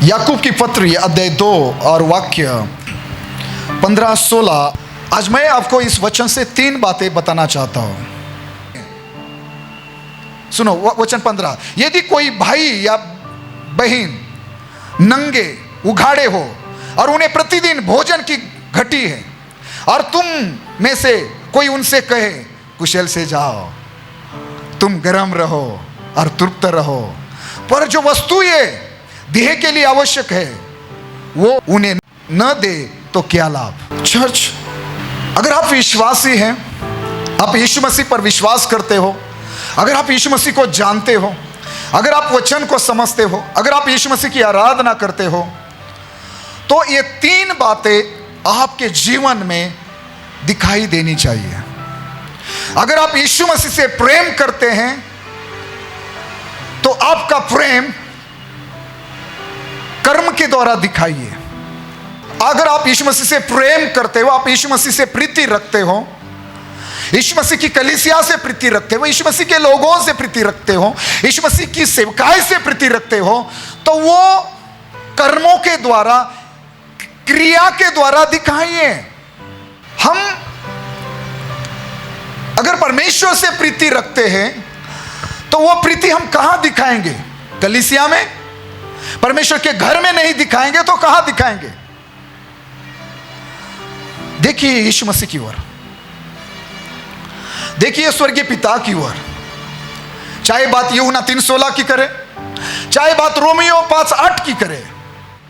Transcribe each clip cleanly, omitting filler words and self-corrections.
याकूब की पत्री अध्याय 2 और वाक्य 15-16। आज मैं आपको इस वचन से 3 बातें बताना चाहता हूं। सुनो वचन 15। यदि कोई भाई या बहन नंगे उघाड़े हो और उन्हें प्रतिदिन भोजन की घटी है और तुम में से कोई उनसे कहे कुशल से जाओ, तुम गर्म रहो और तृप्त रहो, पर जो वस्तु ये देह के लिए आवश्यक है वो उन्हें न दे तो क्या लाभ। चर्च, अगर आप विश्वासी हैं, आप यीशु मसीह पर विश्वास करते हो, अगर आप यीशु मसीह को जानते हो, अगर आप वचन को समझते हो, अगर आप यीशु मसीह की आराधना करते हो, तो ये 3 बातें आपके जीवन में दिखाई देनी चाहिए। अगर आप यीशु मसीह से प्रेम करते हैं तो आपका प्रेम कर्म के द्वारा दिखाइए। अगर आप यीशु मसीह से प्रेम करते हो, आप यीशु मसीह से प्रीति रखते हो, यीशु मसीह की कलीसिया से प्रीति रखते हो, यीशु मसीह के लोगों से प्रीति रखते हो, यीशु मसीह की सेवकाई से प्रीति रखते हो, तो वो कर्मों के द्वारा, क्रिया के द्वारा दिखाइए। हम अगर परमेश्वर से प्रीति रखते हैं तो वो प्रीति हम कहां दिखाएंगे? कलीसिया में? परमेश्वर के घर में नहीं दिखाएंगे तो कहां दिखाएंगे? देखिए यीशु मसीह की ओर, देखिए स्वर्गीय पिता की ओर। चाहे बात यूहन्ना 3:16 की करे, चाहे बात रोमियो 5:8 की करे,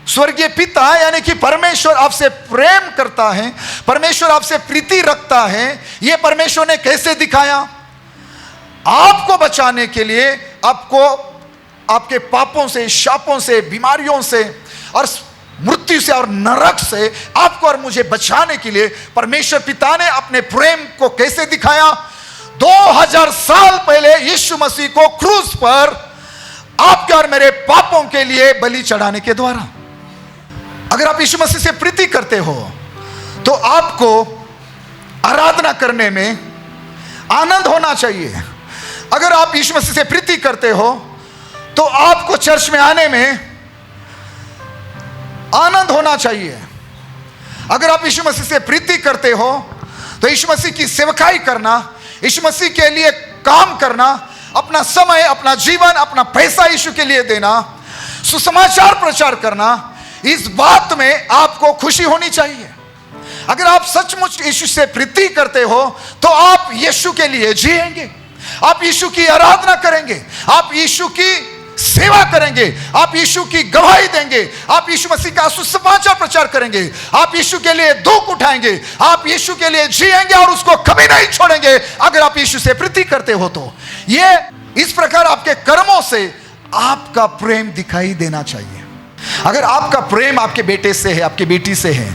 स्वर्गीय पिता यानी कि परमेश्वर आपसे प्रेम करता है, परमेश्वर आपसे प्रीति रखता है। यह परमेश्वर ने कैसे दिखाया? आपको बचाने के लिए, आपको आपके पापों से, शापों से, बीमारियों से और मृत्यु से और नरक से आपको और मुझे बचाने के लिए परमेश्वर पिता ने अपने प्रेम को कैसे दिखाया? 2000 साल पहले यीशु मसीह को क्रूस पर आपके और मेरे पापों के लिए बलि चढ़ाने के द्वारा। अगर आप यीशु मसीह से प्रीति करते हो तो आपको आराधना करने में आनंद होना चाहिए। अगर आप यीशु मसीह से प्रीति करते हो तो आपको चर्च में आने में आनंद होना चाहिए। अगर आप यीशु मसीह से प्रीति करते हो तो यीशु मसीह की सेवकाई करना, यीशु मसीह के लिए काम करना, अपना समय, अपना जीवन, अपना पैसा यीशु के लिए देना, सुसमाचार प्रचार करना, इस बात में आपको खुशी होनी चाहिए। अगर आप सचमुच यीशु से प्रीति करते हो तो आप यीशु के लिए जिएंगे, आप यीशु की आराधना करेंगे, आप यीशु की सेवा करेंगे, आप यीशु की गवाही देंगे, आप यीशु मसीह का सुसमाचार प्रचार करेंगे, आप यीशु के लिए दुख उठाएंगे, आप यीशु के लिए जिएंगे और उसको कभी नहीं छोड़ेंगे। अगर आप यीशु से प्रीति करते हो तो ये इस प्रकार आपके कर्मों से आपका प्रेम दिखाई देना चाहिए। अगर आपका प्रेम आपके बेटे से है, आपकी बेटी से है,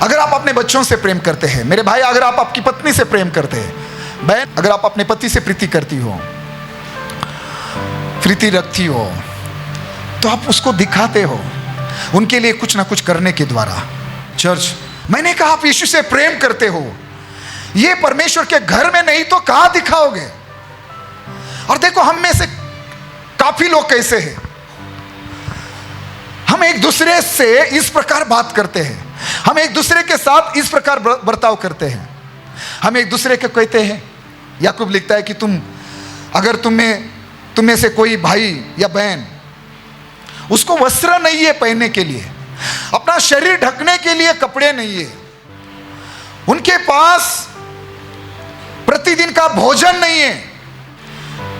अगर आप अपने बच्चों से प्रेम करते हैं, मेरे भाई, अगर आप आपकी पत्नी से प्रेम करते हैं, बहन, अगर आप अपने पति से प्रीति करती हो, प्रीति रखती हो, तो आप उसको दिखाते हो उनके लिए कुछ ना कुछ करने के द्वारा। चर्च, मैंने कहा आप यीशु से प्रेम करते हो, ये परमेश्वर के घर में नहीं तो कहां दिखाओगे? और देखो हम में से काफी लोग कैसे हैं, हम एक दूसरे से इस प्रकार बात करते हैं, हम एक दूसरे के साथ इस प्रकार बर्ताव करते हैं, हम एक दूसरे को कहते हैं। याकूब लिखता है कि अगर तुम में से कोई भाई या बहन, उसको वस्त्र नहीं है पहनने के लिए, अपना शरीर ढकने के लिए कपड़े नहीं है, उनके पास प्रतिदिन का भोजन नहीं है,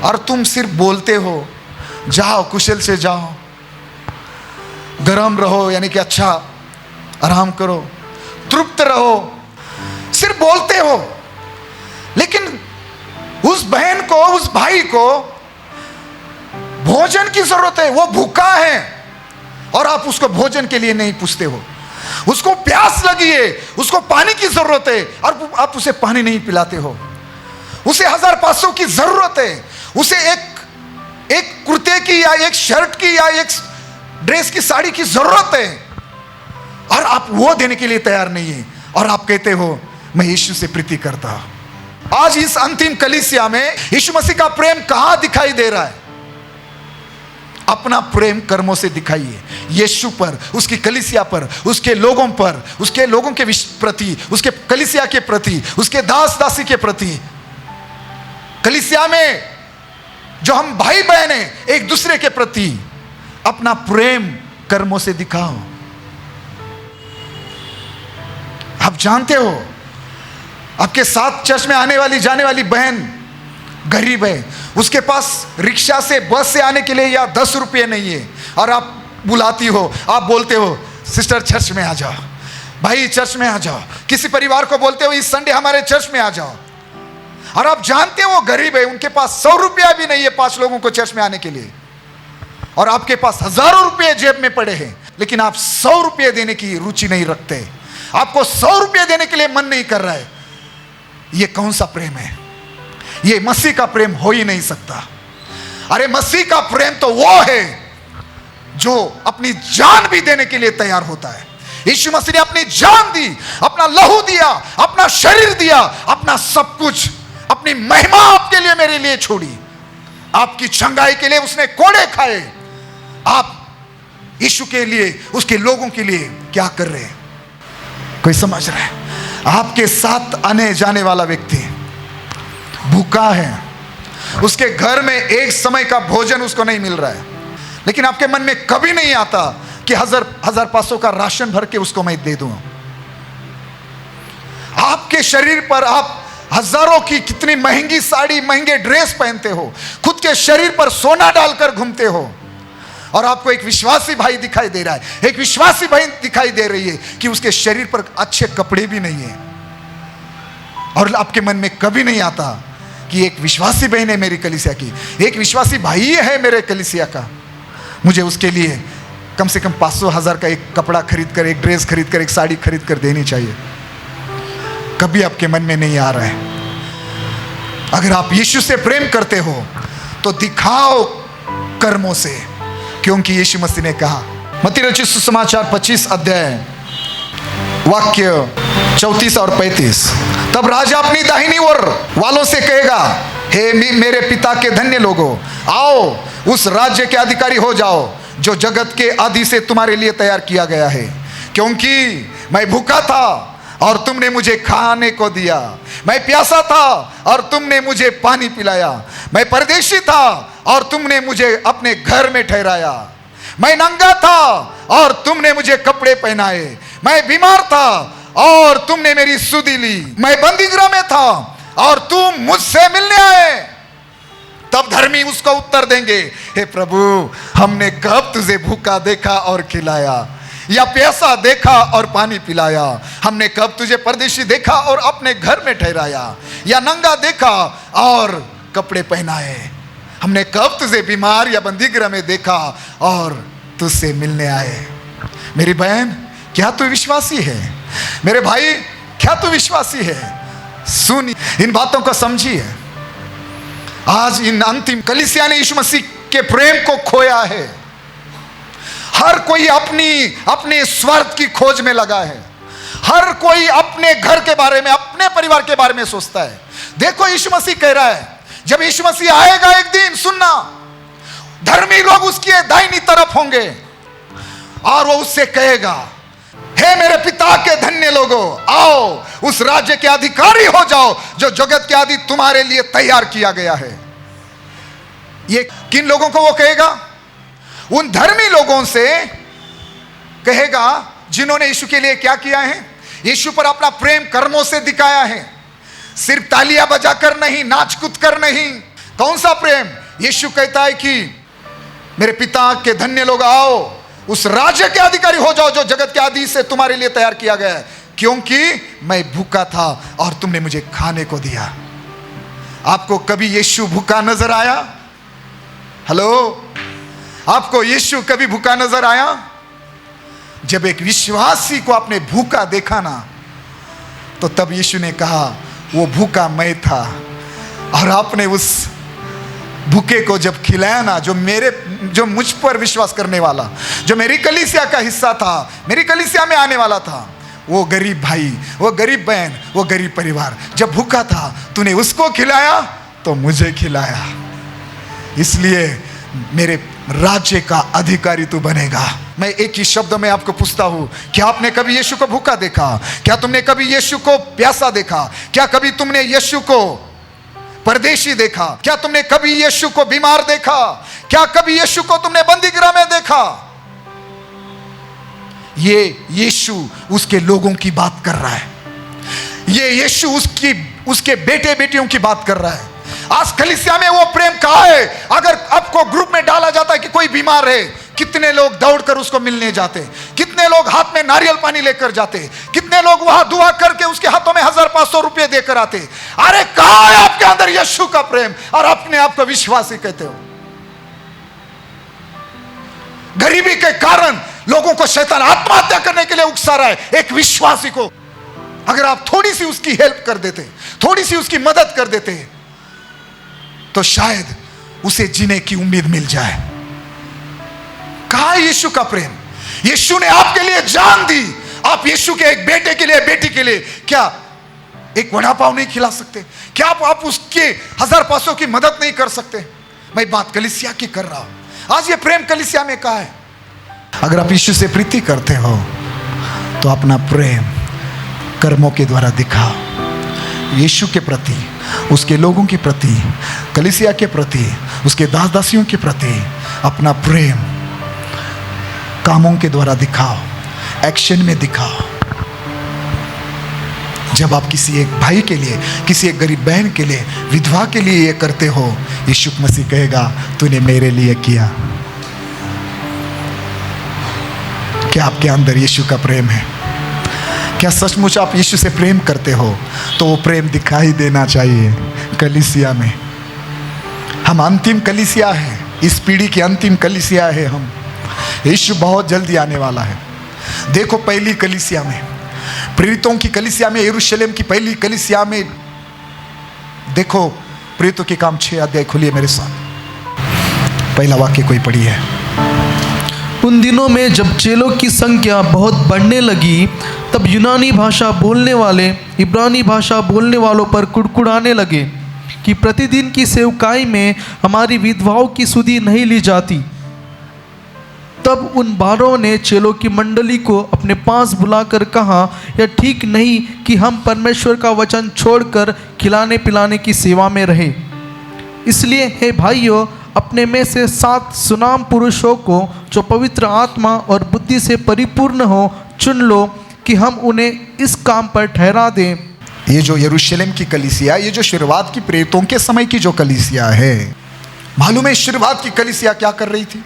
और तुम सिर्फ बोलते हो जाओ, कुशल से जाओ, गरम रहो, यानी कि अच्छा आराम करो, तृप्त रहो, सिर्फ बोलते हो, लेकिन उस बहन को, उस भाई को भोजन की जरूरत है, वो भूखा है और आप उसको भोजन के लिए नहीं पूछते हो। उसको प्यास लगी है, उसको पानी की जरूरत है और आप उसे पानी नहीं पिलाते हो। उसे 1500 की जरूरत है, उसे एक कुर्ते की या एक शर्ट की या एक ड्रेस की, साड़ी की जरूरत है और आप वो देने के लिए तैयार नहीं है, और आप कहते हो मैं यीशु से प्रीति करता हूं। आज इस अंतिम कलीसिया में यीशु मसीह का प्रेम कहां दिखाई दे रहा है? अपना प्रेम कर्मों से दिखाइए। यीशु पर, उसकी कलीसिया पर, उसके लोगों पर, उसके लोगों के प्रति, उसके कलीसिया के प्रति, उसके दास दासी के प्रति, कलीसिया में जो हम भाई बहन हैं एक दूसरे के प्रति अपना प्रेम कर्मों से दिखाओ। आप जानते हो आपके साथ चर्च में आने वाली जाने वाली बहन गरीब है, उसके पास रिक्शा से बस से आने के लिए या 10 रुपये नहीं है, और आप बुलाती हो, आप बोलते हो सिस्टर चर्च में आ जाओ, भाई चर्च में आ जाओ। किसी परिवार को बोलते हो इस संडे हमारे चर्च में आ जाओ, और आप जानते हो वो गरीब है, उनके पास 100 रुपया भी नहीं है 5 लोगों को चर्च में आने के लिए, और आपके पास हजारों रुपये जेब में पड़े हैं, लेकिन आप 100 रुपये देने की रुचि नहीं रखते, आपको 100 रुपये देने के लिए मन नहीं कर रहा है। ये कौन सा प्रेम है? ये मसीह का प्रेम हो ही नहीं सकता। अरे मसीह का प्रेम तो वो है जो अपनी जान भी देने के लिए तैयार होता है। यीशु मसीह ने अपनी जान दी, अपना लहू दिया, अपना शरीर दिया, अपना सब कुछ, अपनी महिमा आपके लिए मेरे लिए छोड़ी, आपकी चंगाई के लिए उसने कोड़े खाए। आप यीशु के लिए, उसके लोगों के लिए क्या कर रहे हैं? कोई समझ रहा है? आपके साथ आने जाने वाला व्यक्ति भूखा है, उसके घर में एक समय का भोजन उसको नहीं मिल रहा है, लेकिन आपके मन में कभी नहीं आता कि 1,500 का राशन भर के उसको मैं दे दूं। आपके शरीर पर आप हजारों की कितनी महंगी साड़ी, महंगे ड्रेस पहनते हो, खुद के शरीर पर सोना डालकर घूमते हो, और आपको एक विश्वासी भाई दिखाई दे रहा है, एक विश्वासी बहन दिखाई दे रही है कि उसके शरीर पर अच्छे कपड़े भी नहीं है, और आपके मन में कभी नहीं आता कि एक विश्वासी बहन है मेरी कलीसिया की, एक विश्वासी भाई है मेरे कलीसिया का, मुझे उसके लिए कम से कम 500,000 का एक कपड़ा खरीद कर, एक ड्रेस खरीद कर, एक साड़ी खरीद कर देनी चाहिए। कभी आपके मन में नहीं आ रहा है। अगर आप यीशु से प्रेम करते हो तो दिखाओ कर्मों से, क्योंकि यीशु मसीह ने कहा, मत्ती रचित सुसमाचार 25 अध्याय वाक्य 34 और 35, तब राजा अपनी दाहिनी ओर वालों से कहेगा, हे मेरे पिता के धन्य लोगों, आओ उस राज्य के अधिकारी हो जाओ जो जगत के आदि से तुम्हारे लिए तैयार किया गया है। क्योंकि मैं भूखा था और तुमने मुझे खाने को दिया, मैं प्यासा था और तुमने मुझे पानी पिलाया, मैं परदेशी था और तुमने मुझे अपने घर में ठहराया, मैं नंगा था और तुमने मुझे कपड़े पहनाए, मैं बीमार था और तुमने मेरी सुधि ली, मैं बंदीगृह में था और तुम मुझसे मिलने आए। तब धर्मी उसको उत्तर देंगे, हे प्रभु, हमने कब तुझे भूखा देखा और खिलाया, या प्यासा देखा और पानी पिलाया? हमने कब तुझे परदेशी देखा और अपने घर में ठहराया, या नंगा देखा और कपड़े पहनाए? हमने कब तुझे बीमार या बंदीगृह में देखा और तुझसे मिलने आए? मेरी बहन, क्या तू विश्वासी है? मेरे भाई, क्या तू विश्वासी है? सुन, इन बातों को समझिए। आज इन अंतिम कलीसिया ने यीशु मसीह के प्रेम को खोया है। हर कोई अपने स्वार्थ की खोज में लगा है। हर कोई अपने घर के बारे में, अपने परिवार के बारे में सोचता है। देखो यीशु मसीह कह रहा है, जब यीशु मसीह आएगा एक दिन, सुनना, धर्मी लोग उसकी दाहिनी तरफ होंगे और वो उससे कहेगा, हे मेरे पिता के धन्य लोगों, आओ उस राज्य के अधिकारी हो जाओ जो जगत के आदि तुम्हारे लिए तैयार किया गया है। ये किन लोगों को वो कहेगा? उन धर्मी लोगों से कहेगा जिन्होंने यीशु के लिए क्या किया है? यीशु पर अपना प्रेम कर्मों से दिखाया है, सिर्फ तालियां बजाकर नहीं, नाच कूद कर नहीं। कौन सा प्रेम? यीशु कहता है कि मेरे पिता के धन्य लोग, आओ उस राज्य के अधिकारी हो जाओ जो जगत के आदि से तुम्हारे लिए तैयार किया गया है, क्योंकि मैं भूखा था और तुमने मुझे खाने को दिया। आपको कभी यीशु भूखा नजर आया? हेलो, आपको यीशु कभी भूखा नजर आया? जब एक विश्वासी को आपने भूखा देखा ना, तो तब यीशु ने कहा, वो भूखा मैं था, और आपने उस भूखे को जब खिलाया ना, जो मुझ पर विश्वास करने वाला, जो मेरी कलीसिया का हिस्सा था, मेरी कलीसिया में आने वाला था, वो गरीब भाई, वो गरीब बहन, वो गरीब परिवार जब भूखा था, तूने उसको खिलाया तो मुझे खिलाया। इसलिए राज्य का अधिकारी तू बनेगा। मैं एक ही शब्द में आपको पूछता हूं, क्या आपने कभी यीशु को भूखा देखा? क्या तुमने कभी यीशु को प्यासा देखा? क्या कभी तुमने यीशु को परदेशी देखा? क्या तुमने कभी यीशु को बीमार देखा? क्या कभी यीशु को तुमने बंदीगृह में देखा? ये यीशु उसके लोगों की बात कर रहा है। ये यीशु उसके बेटे बेटियों की बात कर रहा है। आज कलीसिया में वो प्रेम कहाँ है? अगर आपको ग्रुप में डाला जाता है कि कोई बीमार है, कितने लोग दौड़कर उसको मिलने जाते, कितने लोग हाथ में नारियल पानी लेकर जाते, कितने लोग वहां दुआ करके उसके हाथों में 1500 रुपए देकर आते। अरे कहाँ है आपके अंदर यीशु का प्रेम? और अपने आप को विश्वासी कहते हो। गरीबी के कारण लोगों को शैतान आत्महत्या करने के लिए उकसा रहा है। एक विश्वासी को अगर आप थोड़ी सी उसकी हेल्प कर देते, थोड़ी सी उसकी मदद कर देते, तो शायद उसे जीने की उम्मीद मिल जाए। कहा यीशु का प्रेम? यीशु ने आपके लिए जान दी। आप यीशु के एक बेटे के लिए, बेटी के लिए क्या एक वड़ा पाव नहीं खिला सकते? क्या आप उसके 1500 की मदद नहीं कर सकते? मैं बात कलीसिया की कर रहा हूं। आज ये प्रेम कलीसिया में कहा है? अगर आप यीशु से प्रीति करते हो तो अपना प्रेम कर्मों के द्वारा दिखाओ। यीशु के प्रति, उसके लोगों के प्रति, कलीसिया के प्रति, उसके दास दासियों के प्रति अपना प्रेम कामों के द्वारा दिखाओ, एक्शन में दिखाओ। जब आप किसी एक भाई के लिए, किसी एक गरीब बहन के लिए, विधवा के लिए ये करते हो, यीशु मसीह कहेगा तूने मेरे लिए किया। क्या आपके अंदर यीशु का प्रेम है? क्या सचमुच आप यीशु से प्रेम करते हो? तो वो प्रेम दिखाई देना चाहिए कलीसिया में। हम अंतिम कलीसिया है, इस पीढ़ी की अंतिम कलीसिया है हम। यीशु बहुत जल्दी आने वाला है। देखो पहली कलीसिया में, प्रेरितों की कलीसिया में, यरूशलेम की पहली कलीसिया में देखो, प्रेरितों के काम 6 अध्याय खोलिए मेरे साथ। पहला वाक्य कोई पढ़ी है? उन दिनों में जब चेलों की संख्या बहुत बढ़ने लगी, तब यूनानी भाषा बोलने वाले इब्रानी भाषा बोलने वालों पर कुड़कुड़ाने लगे कि प्रतिदिन की सेवकाई में हमारी विधवाओं की सुधि नहीं ली जाती। तब उन 12 ने चेलों की मंडली को अपने पास बुलाकर कहा, यह ठीक नहीं कि हम परमेश्वर का वचन छोड़कर खिलाने पिलाने की सेवा में रहे। इसलिए हे भाइयों, अपने में से 7 सुनाम पुरुषों को जो पवित्र आत्मा और बुद्धि से परिपूर्ण हो चुन लो कि हम उन्हें इस काम पर ठहरा दें। ये जो यरूशलेम की कलीसिया, ये जो शुरुआत की प्रेरितों के समय की जो कलीसिया है, मालूम है शुरुआत की कलीसिया क्या कर रही थी?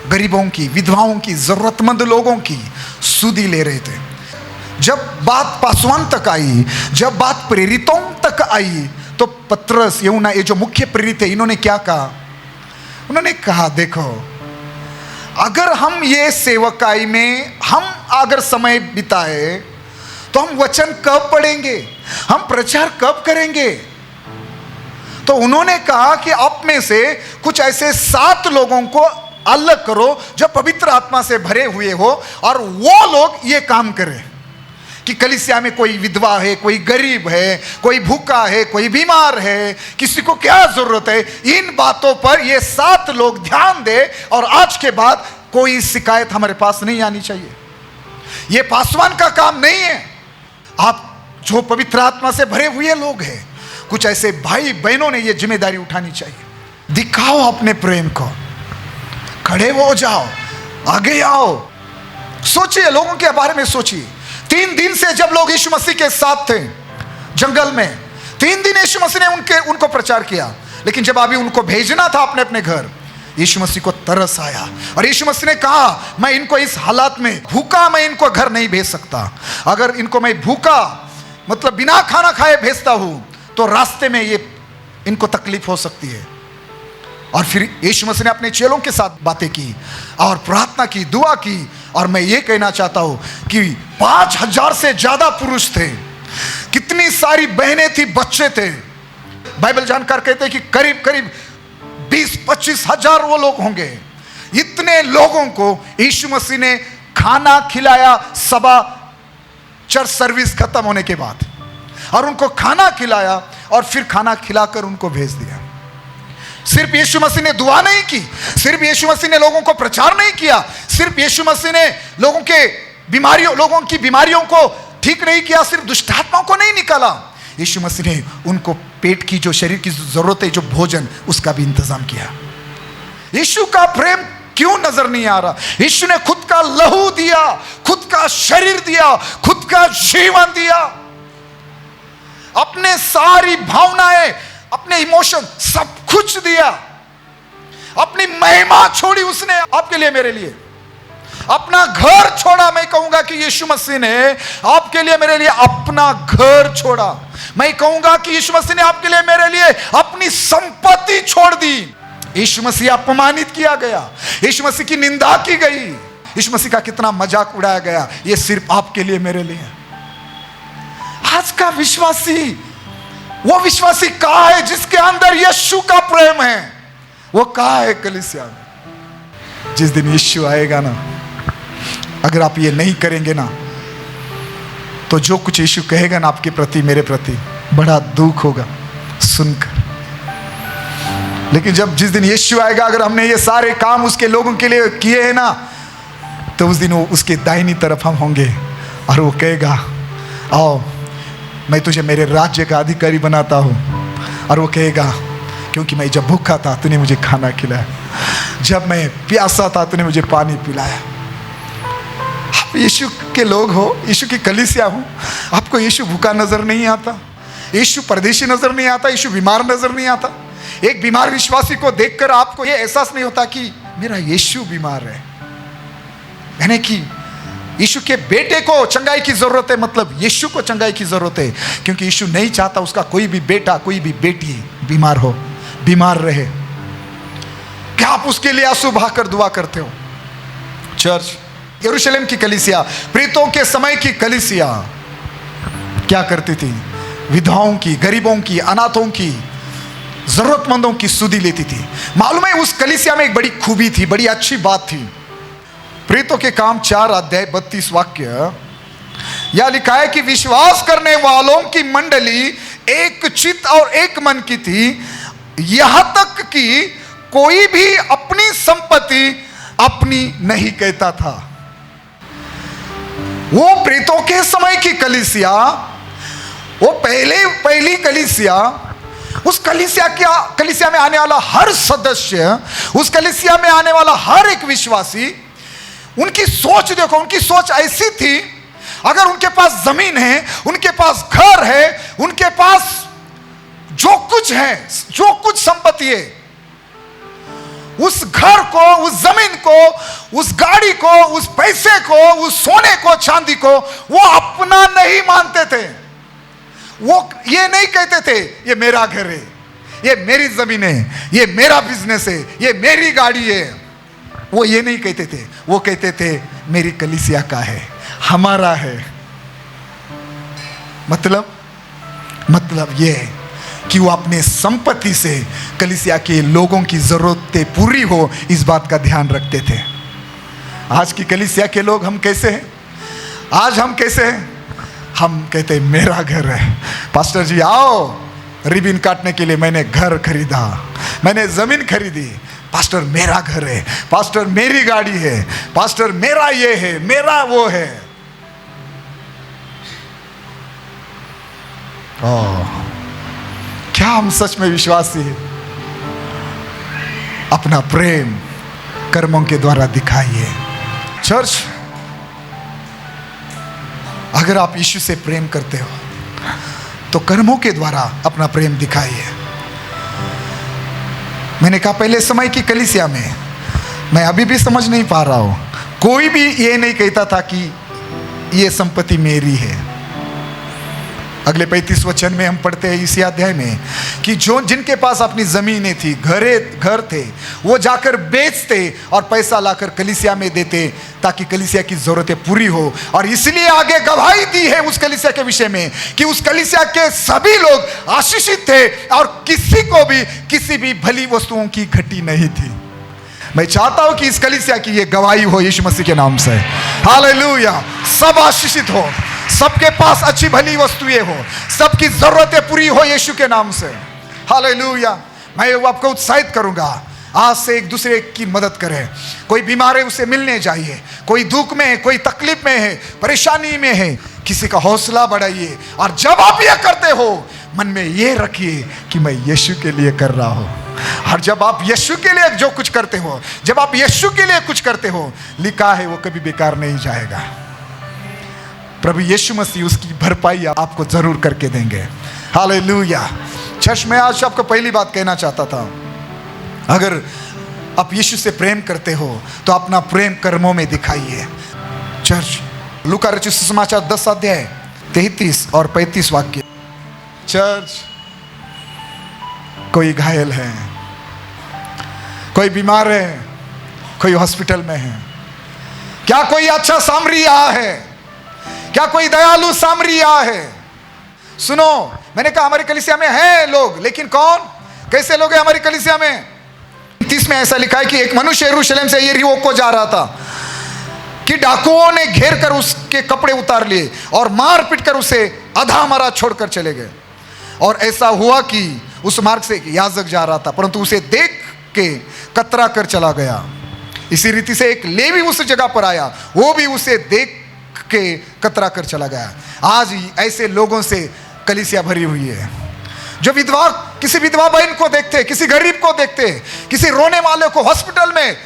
गरीबों की, विधवाओं की, जरूरतमंद लोगों की सुधि ले रहे थे। जब बात पासवान तक आई, जब बात प्रेरितों तक आई, तो पतरस, यूहन्ना, ये जो मुख्य प्रेरित है, इन्होंने क्या कहा? उन्होंने कहा देखो, अगर हम ये सेवकाई में हम अगर समय बिताए तो हम वचन कब पढ़ेंगे, हम प्रचार कब करेंगे? तो उन्होंने कहा कि आप में से कुछ ऐसे 7 लोगों को अलग करो जो पवित्र आत्मा से भरे हुए हो, और वो लोग ये काम करें कि कलीसिया में कोई विधवा है, कोई गरीब है, कोई भूखा है, कोई बीमार है, किसी को क्या जरूरत है, इन बातों पर ये 7 लोग ध्यान दे, और आज के बाद कोई शिकायत हमारे पास नहीं आनी चाहिए। ये पासवान का काम नहीं है। आप जो पवित्र आत्मा से भरे हुए लोग हैं, कुछ ऐसे भाई बहनों ने ये जिम्मेदारी उठानी चाहिए। दिखाओ अपने प्रेम को, खड़े हो जाओ, आगे आओ, सोचिए, लोगों के बारे में सोचिए। 3 दिन से जब लोग यीशु मसीह के साथ थे जंगल में, 3 दिन यीशु मसीह ने उनको प्रचार किया, लेकिन जब अभी उनको भेजना था अपने अपने घर, यीशु मसीह को तरस आया और यीशु मसीह ने कहा, मैं इनको इस हालात में भूखा मैं इनको घर नहीं भेज सकता। अगर इनको मैं भूखा मतलब बिना खाना खाए भेजता हूं तो रास्ते में ये इनको तकलीफ हो सकती है। और फिर यीशु मसीह ने अपने चेलों के साथ बातें की और प्रार्थना की, दुआ की, और मैं ये कहना चाहता हूं कि 5000 से ज्यादा पुरुष थे, कितनी सारी बहनें थी, बच्चे थे। बाइबल जानकार कहते हैं कि करीब करीब 20-25 हजार वो लोग होंगे। इतने लोगों को यीशु मसीह ने खाना खिलाया सभा चर्च सर्विस खत्म होने के बाद, और उनको खाना खिलाया और फिर खाना खिलाकर उनको भेज दिया। सिर्फ यीशु मसीह ने दुआ नहीं की, सिर्फ यीशु मसीह ने लोगों को प्रचार नहीं किया, सिर्फ यीशु मसीह ने लोगों की बीमारियों को ठीक नहीं किया, सिर्फ दुष्ट आत्माओं को नहीं निकाला, यीशु मसीह ने उनको पेट की जो शरीर की जरूरत है, जो भोजन, उसका भी इंतजाम किया। यीशु का प्रेम क्यों नजर नहीं आ रहा? यीशु ने खुद का लहू दिया, खुद का शरीर दिया, खुद का जीवन दिया, अपने सारी भावनाएं, अपने इमोशन सब कुछ दिया, अपनी महिमा छोड़ी उसने आपके लिए, मेरे लिए, अपना घर छोड़ा। मैं कहूंगा कि यीशु मसीह ने आपके लिए, मेरे लिए अपना घर छोड़ा। मैं कहूंगा कि यीशु मसीह ने आपके लिए, मेरे लिए अपनी संपत्ति छोड़ दी। यीशु मसीह अपमानित किया गया, यीशु मसीह की निंदा की गई, यीशु मसीह का कितना मजाक उड़ाया गया, ये सिर्फ आपके लिए, मेरे लिए। आज का विश्वासी, वो विश्वासी कहाँ है जिसके अंदर यीशु का प्रेम है? वो कहाँ है कलीसिया में? जिस दिन यीशु आएगा ना, अगर आप ये नहीं करेंगे ना, तो जो कुछ यीशु कहेगा ना आपके प्रति, मेरे प्रति, बड़ा दुख होगा सुनकर। लेकिन जिस दिन यीशु आएगा, अगर हमने ये सारे काम उसके लोगों के लिए किए हैं ना, तो उस दिन वो उसके दाहिनी तरफ हम होंगे और वो कहेगा, आओ मैं तुझे मेरे राज्य का अधिकारी बनाता हूँ। और वो कहेगा, क्योंकि मैं जब भूखा था तूने मुझे खाना खिलाया, जब मैं प्यासा था तूने मुझे पानी पिलाया। आप यीशु के लोग हो, यीशु की कलीसिया हो, आपको यीशु भूखा नजर नहीं आता, यीशु परदेशी नजर नहीं आता, यीशु बीमार नजर नहीं आता। एक बीमार विश्वासी को देखकर आपको यह एहसास नहीं होता कि मेरा यीशु बीमार है, यानी कि यीशु के बेटे को चंगाई की जरूरत है, मतलब यीशु को चंगाई की जरूरत है, क्योंकि यीशु नहीं चाहता उसका कोई भी बेटा, कोई भी बेटी बीमार हो, बीमार रहे। क्या आप उसके लिए आंसू बहाकर दुआ करते हो? चर्च, यरूशलेम की कलीसिया, प्रीतों के समय की कलीसिया क्या करती थी? विधवाओं की, गरीबों की, अनाथों की, जरूरतमंदों की सुधि लेती थी। मालूम है उस कलीसिया में एक बड़ी खूबी थी, बड़ी अच्छी बात थी। प्रीतों के काम 4 अध्याय 32 वाक्य, यह लिखा है कि विश्वास करने वालों की मंडली एक चित्त और एक मन की थी, यहां तक कि कोई भी अपनी संपत्ति अपनी नहीं कहता था। वो प्रीतों के समय की कलीसिया, वो पहली कलीसिया, उस कलीसिया में आने वाला हर सदस्य, उस कलीसिया में आने वाला हर एक विश्वासी, उनकी सोच देखो, उनकी सोच ऐसी थी, अगर उनके पास जमीन है, उनके पास घर है, उनके पास जो कुछ है, जो कुछ संपत्ति है, उस घर को, उस जमीन को, उस गाड़ी को, उस पैसे को, उस सोने को, चांदी को वो अपना नहीं मानते थे। वो ये नहीं कहते थे ये मेरा घर है, ये मेरी जमीन है, ये मेरा बिजनेस है, ये मेरी गाड़ी है। वो ये नहीं कहते थे, वो कहते थे मेरी कलीसिया का है, हमारा है। मतलब ये है कि वो अपने संपत्ति से कलीसिया के लोगों की जरूरतें पूरी हो, इस बात का ध्यान रखते थे। आज की कलीसिया के लोग हम कैसे हैं? आज हम कैसे हैं? हम कहते हैं मेरा घर है, पास्टर जी आओ, रिबन काटने के लिए मैंने घर खरीदा, मैंने जमीन खरीदी, पास्टर मेरा घर है, पास्टर मेरी गाड़ी है, पास्टर मेरा ये है, मेरा वो है। क्या हम सच में विश्वासी हैं? अपना प्रेम कर्मों के द्वारा दिखाइए। चर्च, अगर आप यीशु से प्रेम करते हो तो कर्मों के द्वारा अपना प्रेम दिखाइए। मैंने कहा पहले समय की कलीसिया में, मैं अभी भी समझ नहीं पा रहा हूं, कोई भी ये नहीं कहता था कि ये संपत्ति मेरी है। अगले 35 वचन में हम पढ़ते हैं इसी अध्याय में कि जो जिनके पास अपनी जमीनें थी, घर थे, वो जाकर बेचते और पैसा लाकर कलीसिया में देते ताकि कलीसिया की जरूरतें पूरी हो। और इसलिए आगे गवाही दी है उस कलीसिया के विषय में कि उस कलीसिया के सभी लोग आशीषित थे और किसी को भी किसी भी भली वस्तुओं की घटी नहीं थी। मैं चाहता हूं कि इस कलीसिया की ये गवाही हो यीशु मसीह के नाम से। हालेलुया। सब आशीषित हो, सबके पास अच्छी भली वस्तुएं हो, सबकी जरूरतें पूरी हो यीशु के नाम से। हालेलुया। मैं आपको उत्साहित करूंगा, आज से एक दूसरे की मदद करें। कोई बीमार है उसे मिलने जाइए, कोई दुख में है, कोई तकलीफ में है, परेशानी में है, किसी का हौसला बढ़ाइए। और जब आप यह करते हो, मन में ये रखिए कि मैं यीशु के लिए कर रहा हूं। और जब आप यीशु के लिए जो कुछ करते हो, जब आप यीशु के लिए कुछ करते हो, लिखा है वो कभी बेकार नहीं जाएगा। प्रभु यीशु मसीह उसकी भरपाई आपको जरूर करके देंगे। हालेलुया। चर्च में आज आपको पहली बात कहना चाहता था, अगर आप यीशु से प्रेम करते हो तो अपना प्रेम कर्मों में दिखाइए। चर्च, लूका रचित सुसमाचार 10 अध्याय 33 और 35 वाक्य। चर्च, कोई घायल है, कोई बीमार है, कोई हॉस्पिटल में है, क्या कोई अच्छा सामरी आया है? क्या कोई दयालु सामरी आया है? सुनो, मैंने कहा हमारी कलीसिया में हैं लोग, लेकिन कौन, कैसे लोग हैं हमारी कलीसिया में? 30 में ऐसा लिखा है कि एक मनुष्य यरूशलेम से यरीहो को जा रहा था कि डाकुओं ने घेर कर उसके कपड़े उतार लिए और मार पीट कर उसे आधा मरा छोड़कर चले गए। और ऐसा हुआ कि उस मार्ग से एक याजक जा रहा था, परंतु उसे देख के कतरा कर चला गया। इसी रीति से एक लेवी उस जगह पर आया, वो भी उसे देख के कतरा कर चला गया। आज ऐसे लोगों से कलीसिया भरी हुई है, जो विधवा, किसी विधवा बहन को देखते, किसी गरीब को देखते, किसी रोने वाले को हॉस्पिटल में,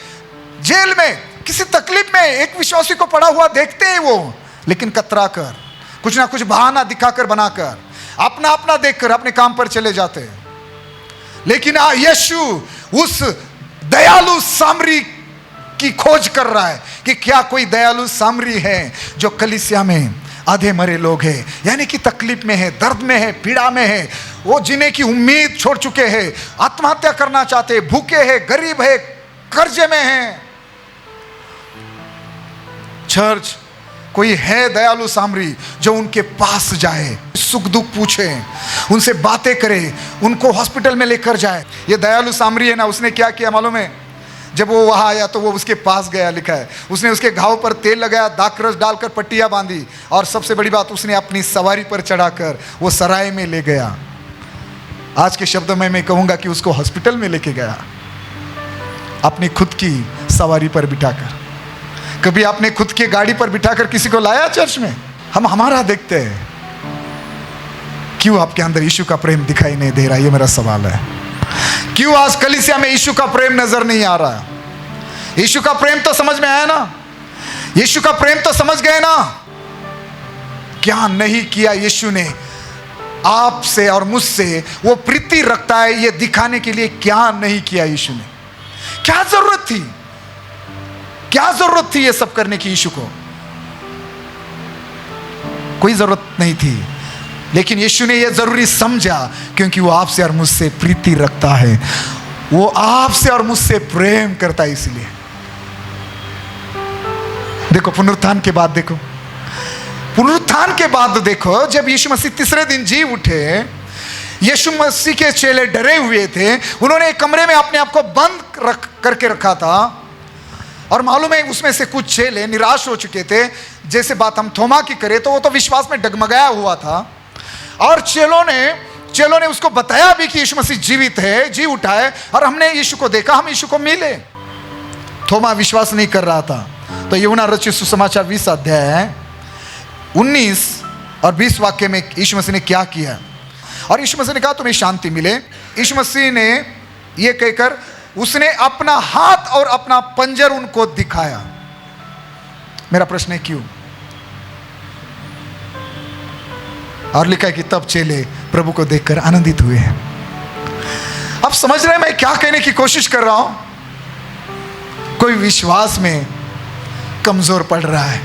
जेल में, किसी तकलीफ में एक विश्वासी को पड़ा हुआ देखते हैं वो, लेकिन कतरा कर, कुछ ना कुछ बहाना दिखाकर, बनाकर, अपना अपना देखकर अपने काम पर चले जाते हैं। लेकिन यीशु उस दयालु सामरी की खोज कर रहा है कि क्या कोई दयालु सामरी है जो कलीसिया में आधे मरे लोग हैं, यानी कि तकलीफ में है, दर्द में है, पीड़ा में है, वो जीने की उम्मीद छोड़ चुके हैं, आत्महत्या करना चाहते हैं, भूखे हैं, गरीब है, कर्जे में हैं। चर्च, कोई है दयालु सामरी जो उनके पास जाए, सुख दुख पूछे, उनसे बातें करे, उनको हॉस्पिटल में लेकर जाए। ये दयालु सामरी है ना, उसने क्या किया मालूम है? जब वो वहां आया तो वो उसके पास गया, लिखा है उसने उसके घाव पर तेल लगाया, दाखरस डालकर पट्टियां बांधी, और सबसे बड़ी बात, उसने अपनी सवारी पर चढ़ाकर वो सराय में ले गया। आज के शब्दों में मैं कहूंगा कि उसको हॉस्पिटल में लेके गया, अपनी खुद की सवारी पर बिठाकर। कभी आपने खुद की गाड़ी पर बिठाकर किसी को लाया चर्च में? हम हमारा देखते हैं। क्यों आपके अंदर यीशु का प्रेम दिखाई नहीं दे रहा? ये मेरा सवाल है। क्यों आज कलीसिया में यीशु का प्रेम नजर नहीं आ रहा? यीशु का प्रेम तो समझ में आया ना? यीशु का प्रेम तो समझ गए ना? क्या नहीं किया यीशु ने आपसे और मुझसे? वो प्रीति रखता है, ये दिखाने के लिए क्या नहीं किया यीशु ने? क्या जरूरत थी? क्या जरूरत थी ये सब करने की यीशु को? कोई जरूरत नहीं थी, लेकिन यीशु ने यह जरूरी समझा क्योंकि वो आपसे और मुझसे प्रीति रखता है, वो आपसे और मुझसे प्रेम करता है। इसलिए देखो, पुनरुत्थान के बाद देखो, पुनरुत्थान के बाद देखो, जब यीशु मसीह तीसरे दिन जी उठे, यीशु मसीह के चेले डरे हुए थे, उन्होंने एक कमरे में अपने आप को बंद करके रखा था, और मालूम है उसमें से कुछ चेले निराश हो चुके थे। जैसे बात हम थोमा की करें तो वो तो विश्वास में डगमगाया हुआ था, और चेलों ने उसको बताया भी कि यीशु मसीह जीवित है, जी उठा है, और हमने यीशु को देखा, हम यीशु को मिले। थोमा विश्वास नहीं कर रहा था। तो यूहन्ना रचित सुसमाचार 20 अध्याय 19 और 20 वाक्य में यीशु मसीह ने क्या किया? और यीशु मसीह ने कहा तुम्हें शांति मिले। यीशु मसीह ने यह कहकर उसने अपना हाथ और अपना पंजर उनको दिखाया। मेरा प्रश्न है क्यों? और लिखा है कि तब चेले प्रभु को देखकर आनंदित हुए हैं। अब समझ रहे हैं मैं क्या कहने की कोशिश कर रहा हूं? कोई विश्वास में कमजोर पड़ रहा है,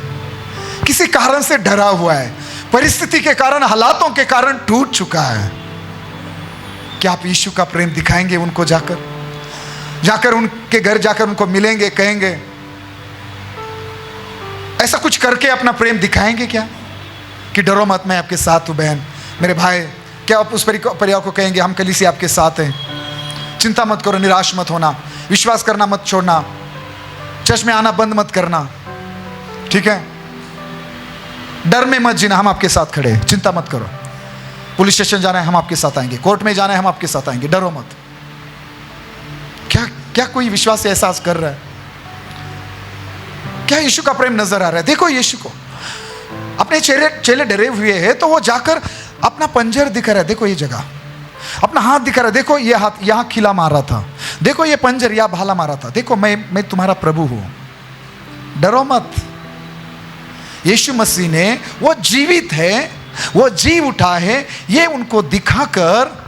किसी कारण से डरा हुआ है, परिस्थिति के कारण, हालातों के कारण टूट चुका है। क्या आप यीशु का प्रेम दिखाएंगे उनको? जाकर उनके घर जाकर उनको मिलेंगे, कहेंगे, ऐसा कुछ करके अपना प्रेम दिखाएंगे क्या? कि डरो मत, मैं आपके साथ हूं बहन, मेरे भाई। क्या आप उस परिवार को कहेंगे हम कलीसिया आपके साथ हैं, चिंता मत करो, निराश मत होना, विश्वास करना मत छोड़ना, चर्च में आना बंद मत करना, ठीक है? डर में मत जीना, हम आपके साथ खड़े हैं, चिंता मत करो। पुलिस स्टेशन जाना है हम आपके साथ आएंगे, कोर्ट में जाना है हम आपके साथ आएंगे, डरो मत। क्या कोई विश्वास से एहसास कर रहा है? क्या यीशु का प्रेम नजर आ रहा है? देखो यीशु को, अपने चेले डरे हुए हैं तो वो जाकर अपना पंजर दिखा रहा है, देखो ये जगह, अपना हाथ दिखा रहा है, देखो ये हाथ यहां खिला मारा था, देखो ये पंजर या भाला मारा था, देखो मैं तुम्हारा प्रभु हूं, डरो मत। यीशु मसीह ने, वो जीवित है, वो जी उठा है, ये उनको दिखाकर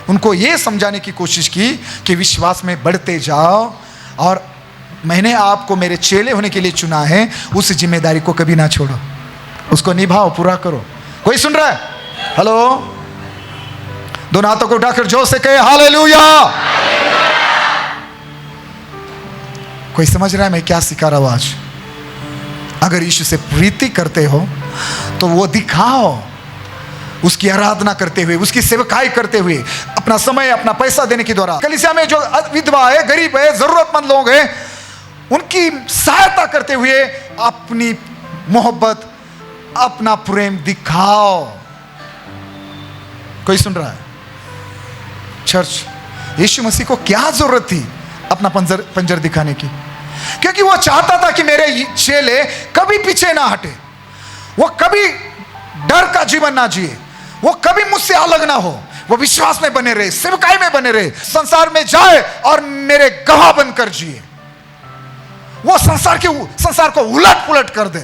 उनको ये समझाने की कोशिश की कि विश्वास में बढ़ते जाओ, और मैंने आपको मेरे चेले होने के लिए चुना है, उस जिम्मेदारी को कभी ना छोड़ो, उसको निभाओ, पूरा करो। कोई सुन रहा है? हेलो, दोनों हाथों को उठाकर जोर से कहे हालेलुया। कोई समझ रहा है मैं क्या सिखा रहा हूं आज? अगर यीशु से प्रीति करते हो तो वो दिखाओ, उसकी आराधना करते हुए, उसकी सेवकाई करते हुए, अपना समय, अपना पैसा देने के द्वारा। कलीसिया में जो विधवा है, गरीब है, जरूरतमंद लोग हैं, उनकी सहायता करते हुए अपनी मोहब्बत, अपना प्रेम दिखाओ। कोई सुन रहा है? चर्च, यीशु मसीह को क्या जरूरत थी अपना पंजर दिखाने की? क्योंकि वो चाहता था कि मेरे चेले कभी पीछे ना हटे, वो कभी डर का जीवन ना जिए, वो कभी मुझसे अलग ना हो, वो विश्वास में बने रहे, सेवकाई में बने रहे, संसार में जाए और मेरे गवाह बनकर जिए। वो संसार को उलट पुलट कर दे।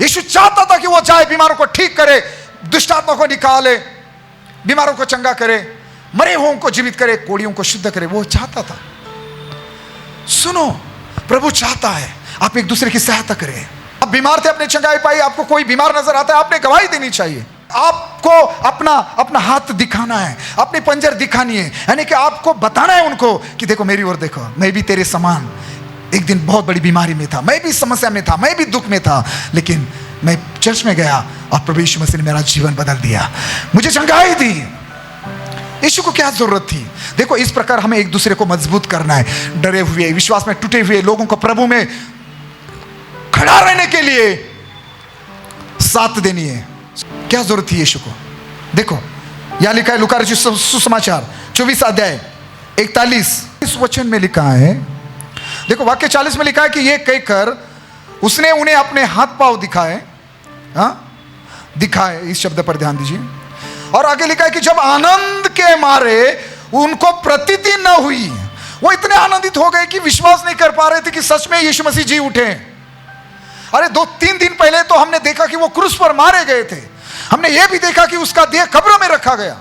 यीशु चाहता था कि वो जाए, बीमारों को ठीक करे, दुष्टात्मा को निकाले, बीमारों को चंगा करे, मरे हुओं को जीवित करे, कोड़ियों को शुद्ध करे। वो चाहता था। सुनो, प्रभु चाहता है आप एक दूसरे की सहायता करें। आप बीमार थे, आपने चंगाई पाई, आपको कोई बीमार नजर आता है, आपने गवाही देनी चाहिए। आपको अपना हाथ दिखाना है, अपनी पंजर दिखानी है, यानी कि आपको बताना है उनको कि देखो मेरी ओर देखो, मैं भी तेरे समान एक दिन बहुत बड़ी बीमारी में था, मैं भी समस्या में था, मैं भी दुख में था, लेकिन मैं चर्च में गया और प्रभु यीशु मसीह ने मेरा जीवन बदल दिया, मुझे चंगाई दी। यीशु को क्या जरूरत थी? देखो, इस प्रकार हमें एक दूसरे को मजबूत करना है। डरे हुए, विश्वास में टूटे हुए लोगों को प्रभु में खड़ा रहने के लिए साथ देनी है। क्या जरूरत थी यीशु को? देखो, यहां लिखा है लूका रचित सुसमाचार 24 अध्याय 41 वचन में लिखा है। देखो, वाक्य 40 में लिखा है कि ये कहकर उसने उन्हें अपने हाथ पांव दिखाए। दिखाए, इस शब्द पर ध्यान दीजिए। और आगे लिखा है कि जब आनंद के मारे उनको प्रतीति न हुई, वो इतने आनंदित हो गए कि विश्वास नहीं कर पा रहे थे कि सच में यीशु मसीह जी उठे। अरे 2-3 दिन पहले तो हमने देखा कि वो क्रूस पर मारे गए थे, हमने ये भी देखा कि उसका देह कब्र में रखा गया,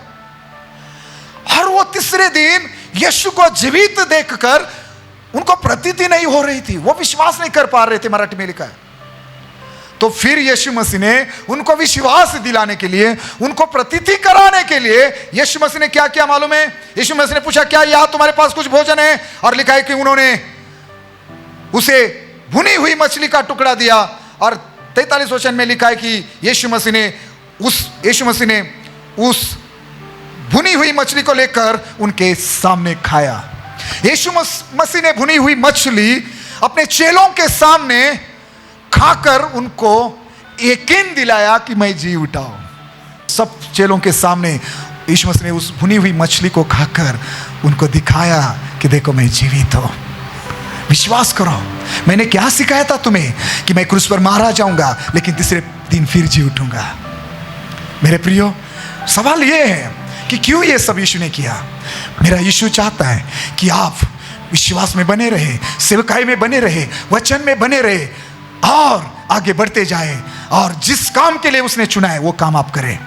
और वो तीसरे दिन यीशु को जीवित देखकर उनको प्रतीति नहीं हो रही थी, वो विश्वास नहीं कर पा रहे थे, मराठी में लिखा है। तो फिर यीशु मसीह ने उनको विश्वास दिलाने के लिए, उनको प्रतीति कराने के लिए यीशु मसीह ने क्या किया मालूम है? यीशु मसीह ने पूछा, क्या यहां तुम्हारे पास कुछ भोजन है? और लिखा है कि उन्होंने उसे भुनी हुई मछली का टुकड़ा दिया। और 43 वचन में लिखा है कि यीशु मसीह ने उस भुनी हुई मछली को लेकर उनके सामने खाया। यीशु मसीह ने भुनी हुई मछली अपने चेलों के सामने खाकर उनको यकीन दिलाया कि मैं जी उठा हूं। सब चेलों के सामने यीशु मसीह ने उस भुनी हुई मछली को खाकर उनको दिखाया कि देखो मैं जीवित हूं, विश्वास करो। मैंने क्या सिखाया था तुम्हें कि मैं क्रूस पर मारा जाऊंगा, लेकिन तीसरे दिन फिर जी उठूंगा। मेरे प्रियो, सवाल यह है कि क्यों ये सब यीशु ने किया? मेरा यीशु चाहता है कि आप विश्वास में बने रहे, सेवकाई में बने रहे, वचन में बने रहे और आगे बढ़ते जाए, और जिस काम के लिए उसने चुना है वो काम आप करें।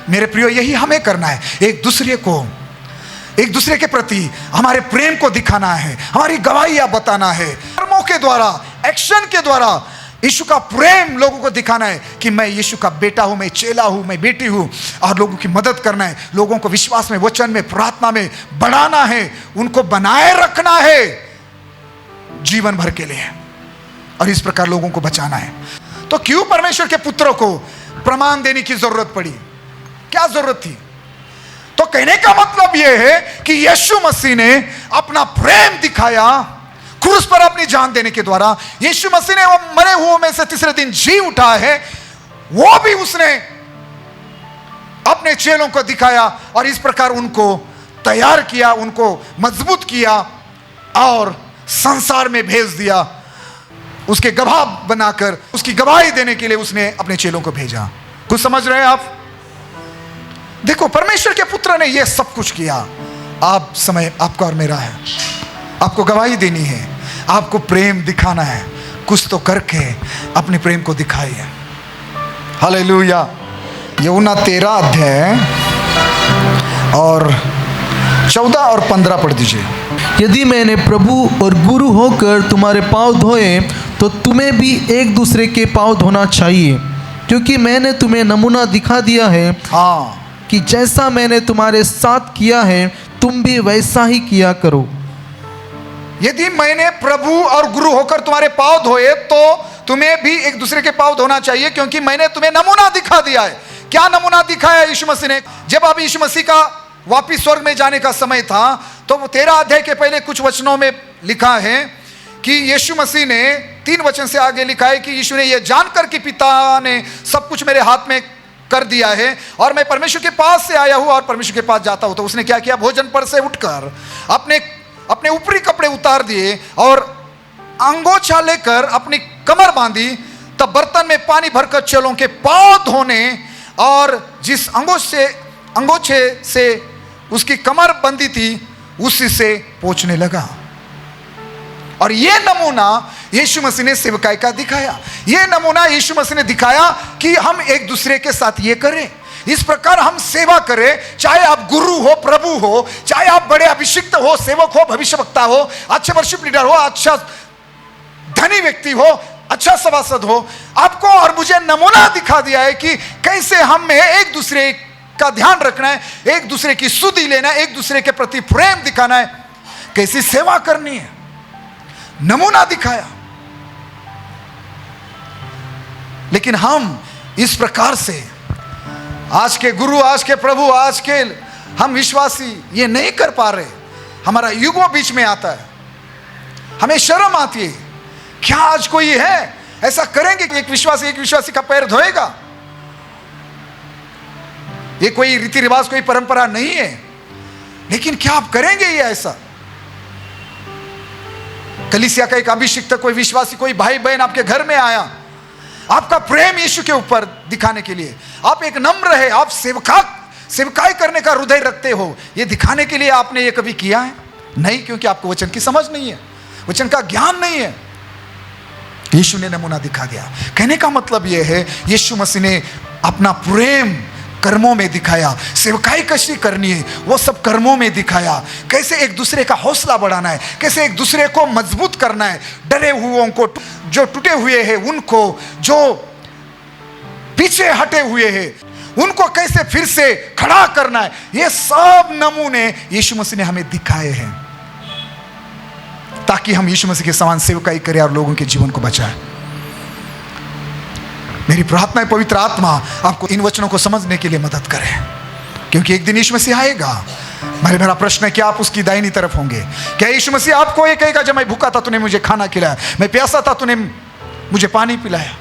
मेरे प्रियो, यही हमें करना है। एक दूसरे के प्रति हमारे प्रेम को दिखाना है, हमारी गवाहियां बताना है, कर्मों के द्वारा, एक्शन के द्वारा यीशु का प्रेम लोगों को दिखाना है कि मैं यीशु का बेटा हूं, मैं चेला हूं, मैं बेटी हूं, और लोगों की मदद करना है, लोगों को विश्वास में, वचन में, प्रार्थना में बढ़ाना है, उनको बनाए रखना है जीवन भर के लिए, और इस प्रकार लोगों को बचाना है। तो क्यों परमेश्वर के पुत्रों को प्रमाण देने की जरूरत पड़ी? क्या जरूरत थी? तो कहने का मतलब यह है कि यीशु मसीह ने अपना प्रेम दिखाया क्रूस पर अपनी जान देने के द्वारा। यीशु मसीह ने वो मरे हुओं में से तीसरे दिन जी उठा है, वो भी उसने अपने चेलों को दिखाया और इस प्रकार उनको तैयार किया, उनको मजबूत किया, और संसार में भेज दिया। उसके गवाह बनाकर उसकी गवाही देने के लिए उसने अपने चेलों को भेजा। कुछ समझ रहे हैं आप? देखो, परमेश्वर के पुत्र ने यह सब कुछ किया। आप समय आपका और मेरा है। आपको गवाही देनी है, आपको प्रेम दिखाना है। कुछ तो करके अपने प्रेम को दिखाइए। हालेलुया। यूहन्ना 13 अध्याय और 14 और 15 पढ़ दीजिए। यदि मैंने प्रभु और गुरु होकर तुम्हारे पाँव धोए तो तुम्हें भी एक दूसरे के पाँव धोना चाहिए, क्योंकि मैंने तुम्हें नमूना दिखा दिया है हाँ, कि जैसा मैंने तुम्हारे साथ किया है तुम भी वैसा ही किया करो। यदि मैंने प्रभु और गुरु होकर तुम्हारे पाँव धोए तो तुम्हें भी एक दूसरे के पाँव धोना चाहिए, क्योंकि मैंने तुम्हें नमूना दिखा दिया है। क्या नमूना दिखाया यीशु मसीह ने? जब अब यीशु मसीह का वापिस स्वर्ग में जाने का समय था, तो 13 अध्याय के पहले कुछ वचनों में लिखा है कि यीशु मसीह ने 3 वचन से आगे लिखा है कि यीशु ने यह जानकर कि पिता ने सब कुछ मेरे हाथ में कर दिया है और मैं परमेश्वर के पास से आया हूं और परमेश्वर के पास जाता हूं। तो उसने क्या किया? भोजन पर से उठकर अपने ऊपरी कपड़े उतार दिए और अंगोछा लेकर अपनी कमर बांधी। तब बर्तन में पानी भरकर चेलों के पांव धोने और जिस अंगोछे से उसकी कमर बंदी थी उसी से पोंछने लगा। और यह नमूना यीशु मसीह ने सेवकाई का दिखाया। यह नमूना यीशु मसीह ने दिखाया कि हम एक दूसरे के साथ ये करें, इस प्रकार हम सेवा करें। चाहे आप गुरु हो, प्रभु हो, चाहे आप बड़े अभिषिक्त हो, सेवक हो, भविष्यवक्ता हो, अच्छे वर्शिप लीडर हो, अच्छा धनी व्यक्ति हो, अच्छा सभासद हो, आपको और मुझे नमूना दिखा दिया है कि कैसे हमें एक दूसरे का ध्यान रखना है, एक दूसरे की सुधि लेना है, एक दूसरे के प्रति प्रेम दिखाना है, कैसी सेवा करनी है। नमूना दिखाया। लेकिन हम इस प्रकार से आज के गुरु, आज के प्रभु, आज के हम विश्वासी ये नहीं कर पा रहे। हमारा युगो बीच में आता है, हमें शर्म आती है। क्या आज कोई है ऐसा करेंगे कि एक विश्वासी का पैर धोएगा? ये कोई रीति रिवाज, कोई परंपरा नहीं है, लेकिन क्या आप करेंगे ये ऐसा? कलीसिया का एक अभिषिक्त, कोई विश्वासी, कोई भाई बहन आपके घर में आया, आपका प्रेम यीशु के ऊपर दिखाने के लिए, आप एक नम्र है, आप सेवकाई करने का हृदय रखते हो, ये दिखाने के लिए आपने ये कभी किया है? नहीं, क्योंकि आपको वचन की समझ नहीं है, वचन का ज्ञान नहीं है। यीशु ने नमूना दिखा दिया। कहने का मतलब यह है, यीशु मसीह ने अपना प्रेम कर्मों में दिखाया। सेवकाई कैसी करनी है वो सब कर्मों में दिखाया। कैसे एक दूसरे का हौसला बढ़ाना है, कैसे एक दूसरे को मजबूत करना है, डरे हुओं को, जो टूटे हुए हैं उनको, जो पीछे हटे हुए हैं उनको कैसे फिर से खड़ा करना है, ये सब नमूने यीशु मसीह ने हमें दिखाए हैं, ताकि हम यीशु मसीह के समान सेवकाई करें और लोगों के जीवन को बचाएं। मेरी प्रार्थना है पवित्र आत्मा आपको इन वचनों को समझने के लिए मदद करे, क्योंकि एक दिन यीशु मसीह आएगा। मेरा प्रश्न है कि आप उसकी दाहिनी तरफ होंगे? क्या यीशु मसीह आपको ये कहेगा, जब मैं भूखा था तूने मुझे खाना खिलाया, मैं प्यासा था तूने मुझे पानी पिलाया,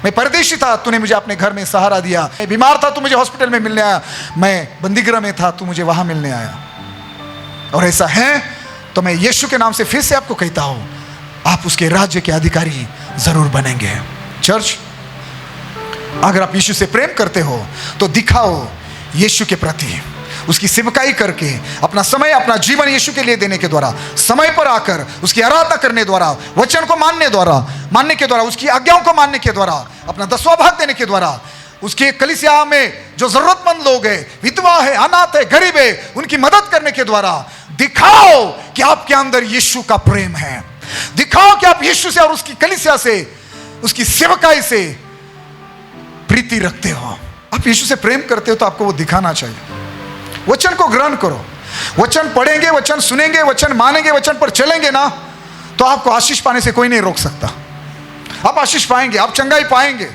मैं परदेशी था तूने मुझे अपने घर में सहारा दिया, मैं बीमार था तू मुझे हॉस्पिटल में मिलने आया, मैं बंदीगृह में था तू मुझे वहां मिलने आया? और ऐसा है तो मैं यीशु के नाम से फिर से आपको कहता हूं, आप उसके राज्य के अधिकारी जरूर बनेंगे। चर्च, अगर आप यीशु से प्रेम करते हो तो दिखाओ यीशु के प्रति, उसकी सेवकाई करके अपना समय, अपना जीवन यीशु के लिए देने के द्वारा, समय पर आकर उसकी आराधना करने द्वारा, वचन को मानने के द्वारा, उसकी आज्ञाओं को मानने के द्वारा, अपना 10वां भाग देने के द्वारा, उसके कलीसिया में जो जरूरतमंद लोग हैं, विधवा है, अनाथ है, गरीब है, उनकी मदद करने के द्वारा दिखाओ कि आपके अंदर यीशु का प्रेम है। दिखाओ कि आप यीशु से और उसकी कलीसिया से, उसकी सेवकाई से प्रीति रखते हो। आप यीशु से प्रेम करते हो तो आपको वो दिखाना चाहिए। वचन को ग्रहण करो, वचन पढ़ेंगे, वचन सुनेंगे, वचन मानेंगे, वचन पर चलेंगे ना, तो आपको आशीष पाने से कोई नहीं रोक सकता। आप आशीष पाएंगे, आप चंगाई पाएंगे।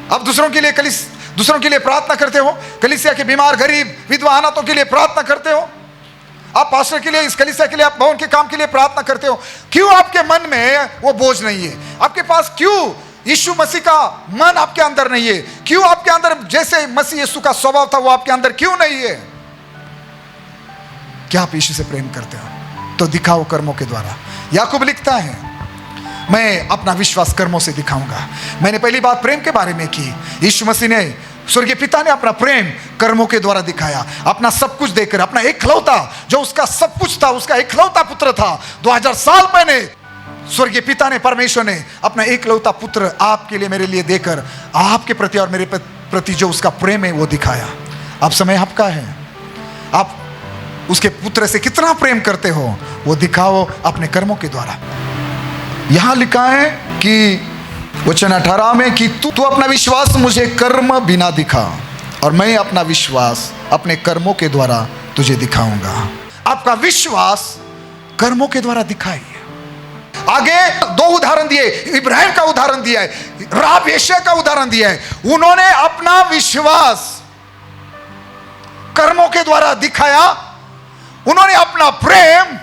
आप दूसरों के लिए प्रार्थना करते हो, कलीसिया के बीमार, गरीब, विधवा, अनाथों के लिए प्रार्थना करते हो। आप पास्टर के लिए, इस कलीसिया के लिए, आप भवन के काम के लिए प्रार्थना करते हो। क्यों आपके मन में वो बोझ नहीं है? आपके पास क्यों यीशु मसीह का मन आपके अंदर नहीं है? क्यों आपके अंदर जैसे मसीह यीशु का स्वभाव था वो आपके अंदर क्यों नहीं है? क्या आप यीशु से प्रेम करते हो? तो दिखाओ कर्मों के द्वारा। याकूब लिखता है, मैं अपना विश्वास कर्मों से दिखाऊंगा। मैंने पहली बात प्रेम के बारे में की। यीशु मसीह ने, स्वर्गीय पिता ने अपना प्रेम कर्मों के द्वारा दिखाया। अपना सब कुछ देकर, अपना एकलौता, जो उसका सब कुछ था, उसका एकलौता पुत्र था, 2000 साल पहले स्वर्गीय पिता ने, परमेश्वर ने अपना एकलौता पुत्र आपके लिए, मेरे लिए देकर आपके प्रति और मेरे प्रति जो उसका प्रेम है वो दिखाया। अब समय आपका है, आप उसके पुत्र से कितना प्रेम करते हो वो दिखाओ अपने कर्मों के द्वारा। यहां लिखा है कि वचन 18 में कि तू अपना विश्वास मुझे कर्म बिना दिखा और मैं अपना विश्वास अपने कर्मों के द्वारा तुझे दिखाऊंगा। आपका विश्वास कर्मों के द्वारा दिखाइए। आगे 2 उदाहरण दिए, इब्राहिम का उदाहरण दिया है, राब एशिया का उदाहरण दिया है। उन्होंने अपना विश्वास कर्मों के द्वारा दिखाया, उन्होंने अपना प्रेम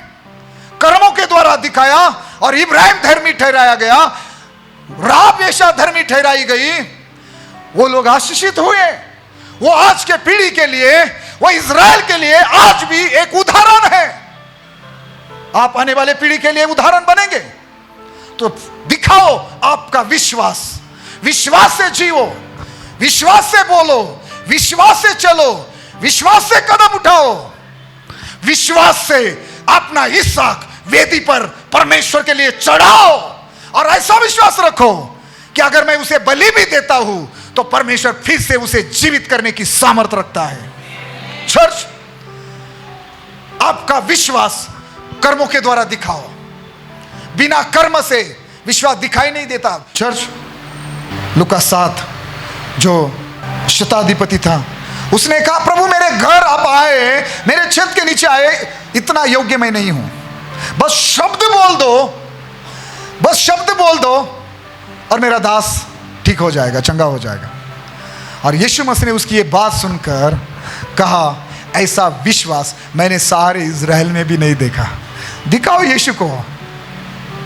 कर्मों के द्वारा दिखाया और इब्राहिम धर्मी ठहराया गया, राब एशिया धर्मी ठहराई गई। वो लोग आशीषित हुए। वो आज के पीढ़ी के लिए, वो इज़राइल के लिए आज भी एक उदाहरण है। आप आने वाले पीढ़ी के लिए उदाहरण बनेंगे। तो दिखाओ आपका विश्वास, विश्वास से जीवो, विश्वास से बोलो, विश्वास से चलो, विश्वास से कदम उठाओ, विश्वास से अपना इसहाक वेदी पर परमेश्वर के लिए चढ़ाओ और ऐसा विश्वास रखो कि अगर मैं उसे बलि भी देता हूं तो परमेश्वर फिर से उसे जीवित करने की सामर्थ्य रखता है। चर्च, आपका विश्वास कर्मों के द्वारा दिखाओ। बिना कर्म से विश्वास दिखाई नहीं देता। चर्च, लूका 7 जो शताधिपति था, उसने कहा, प्रभु मेरे घर आप आए, मेरे छत के नीचे आए, इतना योग्य मैं नहीं हूं, बस शब्द बोल दो, बस शब्द बोल दो और मेरा दास ठीक हो जाएगा, चंगा हो जाएगा। और यीशु मसीह ने उसकी ये बात सुनकर कहा, ऐसा विश्वास मैंने सारे इज़राइल में भी नहीं देखा। दिखाओ यीशु को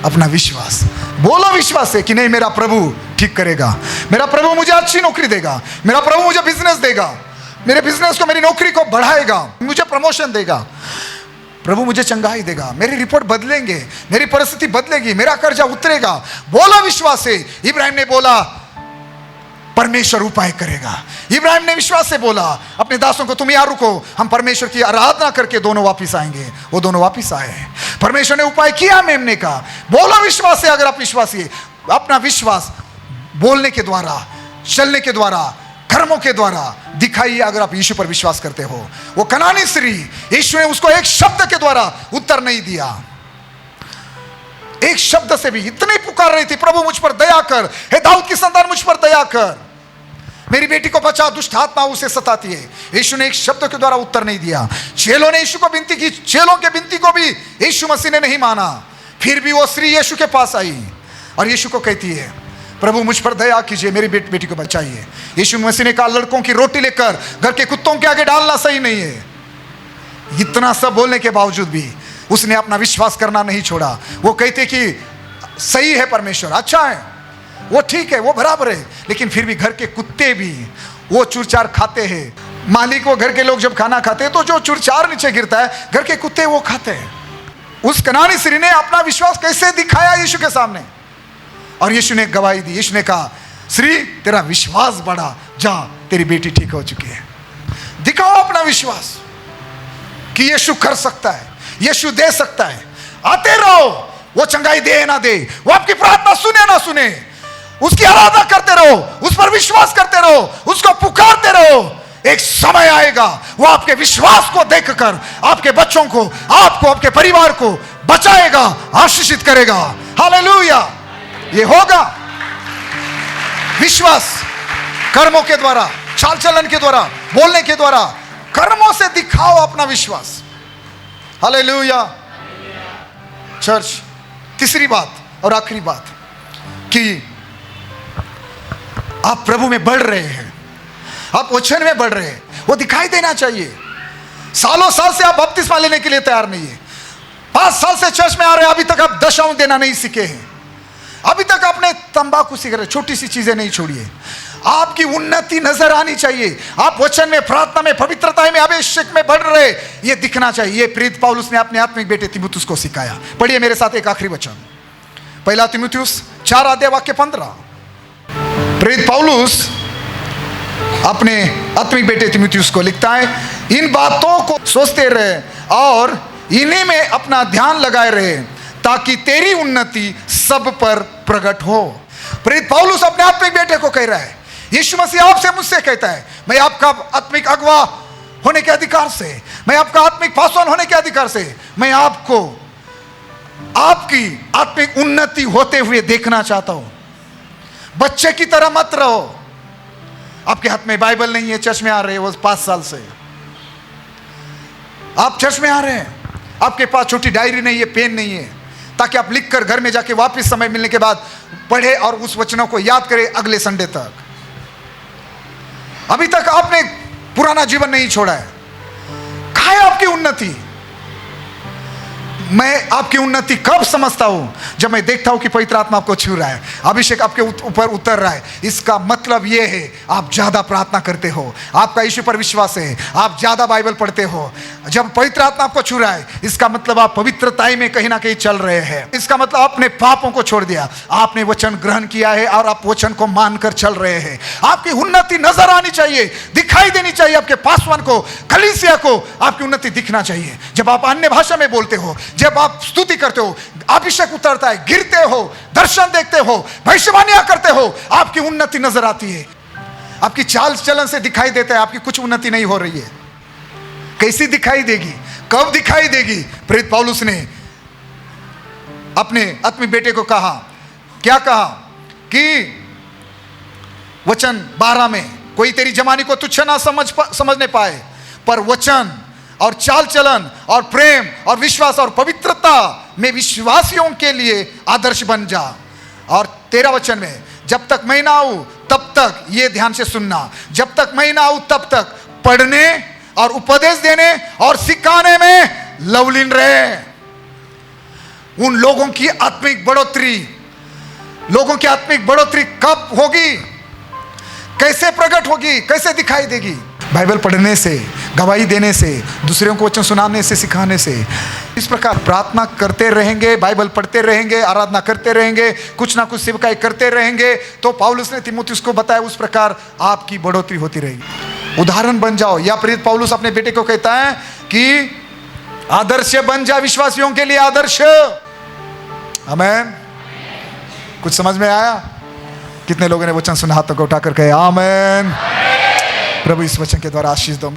अपना विश्वास, बोलो विश्वास से कि नहीं, मेरा प्रभु ठीक करेगा, मेरा प्रभु मुझे अच्छी नौकरी देगा, मेरा प्रभु मुझे बिजनेस देगा, मेरे बिजनेस को, मेरी नौकरी को बढ़ाएगा, मुझे प्रमोशन देगा, प्रभु मुझे चंगाई देगा, मेरी रिपोर्ट बदलेंगे, मेरी परिस्थिति बदलेगी, मेरा कर्जा उतरेगा। बोलो विश्वास से। इब्राहिम ने बोला, परमेश्वर उपाय करेगा। इब्राहिम ने विश्वास से बोला अपने दासों को, तुम यहाँ रुको, हम परमेश्वर की आराधना करके दोनों वापिस आएंगे। वो दोनों वापिस आए। परमेश्वर ने उपाय किया मेमने का। बोलो विश्वास से। अगर आप विश्वासी, अपना विश्वास बोलने के द्वारा, चलने के द्वारा, कर्मों के द्वारा दिखाइए। अगर आप यीशु पर विश्वास करते हो, वो कनानी स्त्री, यीशु ने उसको एक शब्द के द्वारा उत्तर नहीं दिया, एक शब्द से भी इतनी पुकार रही थी, प्रभु मुझ पर दया कर, हे दाऊद की संतान मुझ पर दया कर, मेरी बेटी को बचा, दुष्ट आत्मा उसे सताती है। यीशु ने एक शब्द के द्वारा उत्तर नहीं दिया। चेलों ने यीशु को विनती की, चेलों के विनती को भी यीशु मसीह ने नहीं माना। फिर भी वो स्त्री यीशु के पास आई और यीशु को कहती है, प्रभु मुझ पर दया कीजिए, मेरी बेटी को बचाइए। यीशु मसीह ने कहा, लड़कों की रोटी लेकर घर के कुत्तों के आगे डालना सही नहीं है। इतना सब बोलने के बावजूद भी उसने अपना विश्वास करना नहीं छोड़ा। वो कहते कि सही है, परमेश्वर अच्छा है, वो ठीक है, वो बराबर है, लेकिन फिर भी घर के कुत्ते भी वो चूरचार खाते हैं। मालिक, वो घर के लोग जब खाना खाते हैं तो जो चूरचार नीचे गिरता है, घर के कुत्ते वो खाते हैं। उस कनानी स्त्री ने अपना विश्वास कैसे दिखाया यीशु के सामने, और यीशु ने गवाही दी। यीशु ने कहा, स्त्री तेरा विश्वास बढ़ा, जा तेरी बेटी ठीक हो चुकी है। दिखाओ अपना विश्वास कि यीशु कर सकता है, यीशु दे सकता है। आते रहो, वो चंगाई दे ना दे, वो आपकी प्रार्थना सुने ना सुने, उसकी आराधना करते रहो, उस पर विश्वास करते रहो, उसको पुकारते रहो। एक समय आएगा वो आपके विश्वास को देखकर आपके बच्चों को, आपको, आपके परिवार को बचाएगा, आशीषित करेगा। हालेलुया। ये होगा विश्वास कर्मों के द्वारा, चाल चलन के द्वारा, बोलने के द्वारा। कर्मों से दिखाओ अपना विश्वास। हालेलुया। चर्च, तीसरी बात और आखिरी बात कि आप प्रभु में बढ़ रहे हैं, आप वचन में बढ़ रहे हैं, वो दिखाई देना चाहिए। सालों साल से आप बपतिस्मा लेने के लिए तैयार नहीं है। 5 साल से चर्च में आ रहे हैं, अभी तक आप दशम देना नहीं सीखे हैं, अभी तक आपने तंबाकू सिगरेट छोटी सी चीजें नहीं छोड़ी है, आपकी उन्नति नजर आनी चाहिए। आप वचन में, प्रार्थना में, पवित्रता में, अभिषेक में बढ़ रहे, ये दिखना चाहिए। ये प्रेरित पौलुस ने अपने आत्मिक बेटे तीमुथियुस को सिखाया। पढ़िए मेरे साथ एक आखिरी वचन, पहला तीमुथियुस 4 अध्याय वाक्य 15। प्रेरित पौलुस अपने आत्मिक बेटे तीमुथियुस को लिखता है, इन बातों को सोचते रहे और इन्हीं में अपना ध्यान लगाए रहे ताकि तेरी उन्नति सब पर प्रकट हो। प्रेरित पौलुस अपने आत्मिक बेटे को कह रहा है, यीशु मसीह आपसे मुझसे कहता है, मैं आपका आत्मिक अगुवा होने के अधिकार से, मैं आपका आत्मिक पासवान होने के अधिकार से, मैं आपको आपकी आत्मिक उन्नति होते हुए देखना चाहता हूं। बच्चे की तरह मत रहो। आपके हाथ में बाइबल नहीं है, चर्च में आ रहे हो 5 साल से, आप चर्च में आ रहे हैं, आपके पास छोटी डायरी नहीं है, पेन नहीं है, ताकि आप लिखकर घर में जाके वापस समय मिलने के बाद पढ़े और उस वचनों को याद करें अगले संडे तक। अभी तक आपने पुराना जीवन नहीं छोड़ा है। कहाँ है आपकी उन्नति? मैं आपकी उन्नति कब समझता हूं? जब मैं देखता हूं कि पवित्र आत्मा आपको छू रहा है, अभिषेक आपके ऊपर उतर रहा है। इसका मतलब यह है आप ज्यादा प्रार्थना करते हो, आपका यीशु पर विश्वास है, आप ज्यादा बाइबल पढ़ते हो। जब पवित्र आत्मा आपको छू रहा है, इसका मतलब आप पवित्रताई में कहीं ना कहीं चल रहे हैं। इसका मतलब आपने पापों को छोड़ दिया, आपने वचन ग्रहण किया है और आप वचन को मानकर चल रहे हैं। आपकी उन्नति नजर आनी चाहिए, दिखाई देनी चाहिए। आपके पासवान को, कलीसिया को आपकी उन्नति दिखना चाहिए। जब आप अन्य भाषा में बोलते हो, जब आप स्तुति करते हो, अभिषेक उतरता है, गिरते हो, दर्शन देखते हो, भविष्यवाणियां करते हो, आपकी उन्नति नजर आती है। आपकी चाल चलन से दिखाई देता है आपकी कुछ उन्नति नहीं हो रही है। कैसी दिखाई देगी? कब दिखाई देगी? प्रेरित पौलुस ने अपने आत्मिक बेटे को कहा, क्या कहा कि वचन 12 में, कोई तेरी जवानी को तुच्छ ना समझने पाए, पर वचन और चाल चलन और प्रेम और विश्वास और पवित्रता में विश्वासियों के लिए आदर्श बन जा। और 13 वचन में, जब तक मैं ना आऊं तब तक, ये ध्यान से सुनना, जब तक मैं ना आऊं तब तक पढ़ने और उपदेश देने और सिखाने में लवलीन रहे। उन लोगों की आत्मिक बढ़ोतरी कब होगी? कैसे प्रकट होगी? कैसे दिखाई देगी? बाइबल पढ़ने से, गवाही देने से, दूसरों को वचन सुनाने से, सिखाने से। इस प्रकार प्रार्थना करते रहेंगे, बाइबल पढ़ते रहेंगे, आराधना करते रहेंगे, कुछ ना कुछ सेवकाई करते रहेंगे, तो पौलुस ने तीमुथियुस को बताया उस प्रकार आपकी बढ़ोतरी होती रहेगी। उदाहरण बन जाओ। या प्रेरित पौलुस अपने बेटे को कहता है कि आदर्श बन जा, विश्वासियों के लिए आदर्श। आमीन। कुछ समझ में आया? कितने लोगों ने वचन सुना? हाथों को उठाकर कहे आमीन। प्रभु इस वचन के द्वारा आशीष दो।